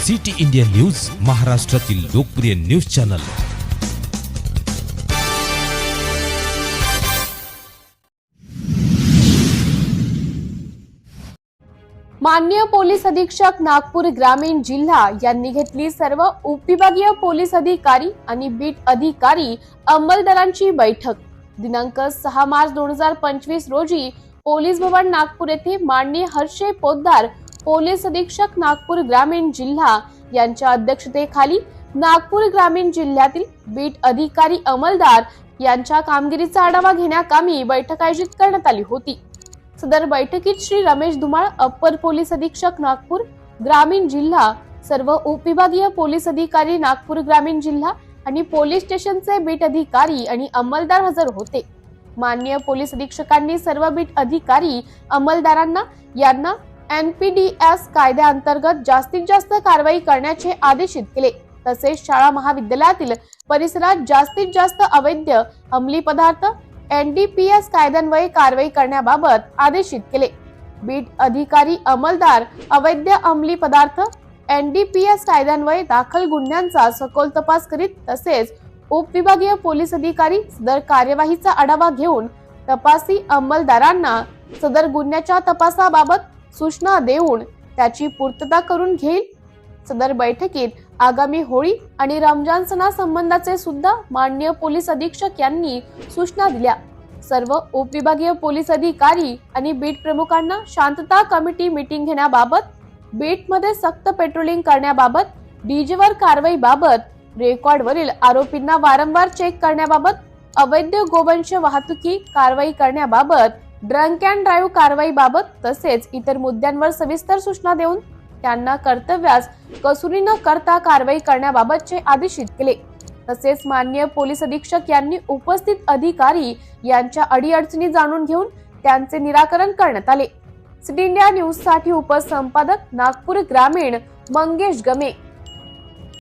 City India news, महाराष्ट्रातील लोकप्रिय news channel. माननीय पोलीस अधीक्षक नागपूर ग्रामीण जिल्हा यांनी घेतली सर्व उपविभागीय पोलीस अधिकारी आणि बीट अधिकारी अंमलदारांची बैठक। दिनांक 6 मार्च 2025 रोजी पोलीस भवन नागपूर येथे माननीय हर्षे पोद्दार पोलीस अधीक्षक नागपूर ग्रामीण जिल्हा यांच्या अध्यक्षतेखाली नागपूर ग्रामीण जिल्ह्यातील बीट अधिकारी अंमलदार यांच्या कामगिरीचा आढावा घेण्याकामी बैठक आयोजित करण्यात आली होती। सदर बैठकीत श्री रमेश धुमाळ, अप्पर पोलीस अधीक्षक नागपूर ग्रामीण जिल्हा, सर्व उपविभागीय पोलीस अधिकारी नागपूर ग्रामीण जिल्हा आणि पोलीस स्टेशनचे बीट अधिकारी आणि अंमलदार हजर होते। माननीय पोलीस अधीक्षकांनी सर्व बीट अधिकारी अंमलदारांना यांना NPDS कायद्याअंतर्गत जास्तीत जास्त कारवाई करण्याचे आदेशित केले। तसेच शाळा महाविद्यालयातील परिसरात जास्तीत जास्त अवैध अंमली पदार्थ NDPS कायद्यान्वये कारवाई करण्याबाबत आदेशित केले। बीट अधिकारी अंमलदार अवैध अंमली पदार्थ NDPS कायद्यान्वये दाखल गुन्ह्यांचा सखोल तपास करीत, तसेच उपविभागीय पोलीस अधिकारी सदर कार्यवाहीचा आढावा घेऊन तपासी अंमलदारांना सदर गुन्ह्याच्या तपासाबाबत सूचना देऊन त्याची पूर्तता करून घेईल। सदर बैठकीत आगामी होळी आणि रमजान सणासंबंधाचे सुद्धा माननीय पोलीस अधीक्षक यांनी सूचना दिल्या। सर्व उपविभागीय पोलीस अधिकारी आणि बीट प्रमुखांना शांतता कमिटी मीटिंग घेण्याबाबत, बीटमध्ये सक्त पेट्रोलिंग करण्याबाबत, डीजेवर कारवाईबाबत, रेकॉर्डवरील आरोपींना वारंवार चेक करण्याबाबत, अवैध गोवंश वाहतुकी कारवाई करण्याबाबत, ड्रंक अँड ड्राईव्ह कारवाईबाबत तसेच इतर मुद्द्यांवर सविस्तर सूचना देऊन त्यांना कर्तव्यास कसुरी न करता कारवाई करण्याबाबतचे आदेशित केले। तसेच माननीय पोलीस अधीक्षक यांनी उपस्थित अधिकारी यांच्या अडीअडचणी जाणून घेऊन त्यांचे निराकरण करण्यात आले। सिटी इंडिया न्यूज साठी उपसंपादक नागपूर ग्रामीण मंगेश गमे।